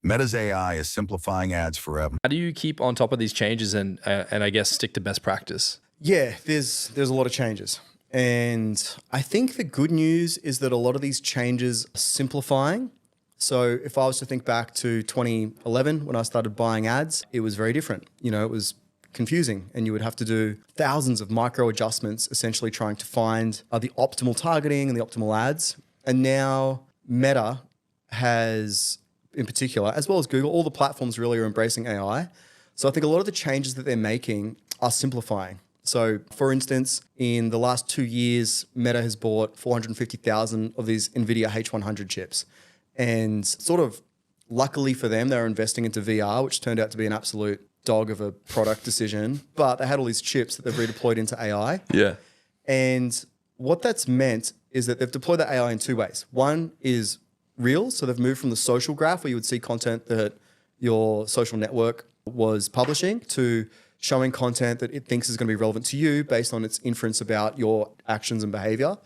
Meta's AI is simplifying ads forever. How do you keep on top of these changes and I guess stick to best practice? Yeah, there's a lot of changes. And I think the good news is that a lot of these changes are simplifying. So if I was to think back to 2011 when I started buying ads, it was very different. You know, it was confusing and you would have to do thousands of micro adjustments, essentially trying to find the optimal targeting and the optimal ads. And now Meta has, in particular, as well as Google, all the platforms really are embracing AI. So I think a lot of the changes that they're making are simplifying. So for instance, in the last 2 years, Meta has bought 450,000 of these NVIDIA H100 chips. And sort of luckily for them, they're investing into VR, which turned out to be an absolute dog of a product decision. But they had all these chips that they've redeployed into AI. Yeah. And what that's meant is that they've deployed that AI in two ways. One is Reels. So they've moved from the social graph where you would see content that your social network was publishing to showing content that it thinks is going to be relevant to you based on its inference about your actions and behavior.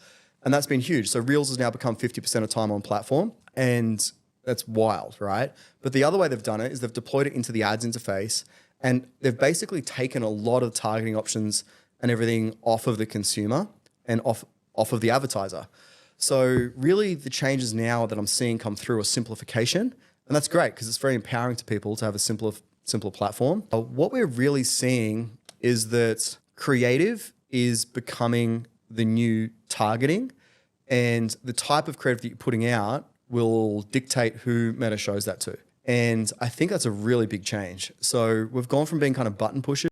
And that's been huge. So Reels has now become 50% of time on platform. And that's wild, right? But the other way they've done it is they've deployed it into the ads interface and they've basically taken a lot of targeting options and everything off of the consumer and off of the advertiser. So really the changes now that I'm seeing come through are simplification. And that's great because it's very empowering to people to have a simpler platform. What we're really seeing is that creative is becoming the new targeting, and the type of creative that you're putting out will dictate who Meta shows that to. And I think that's a really big change. So we've gone from being kind of button pushers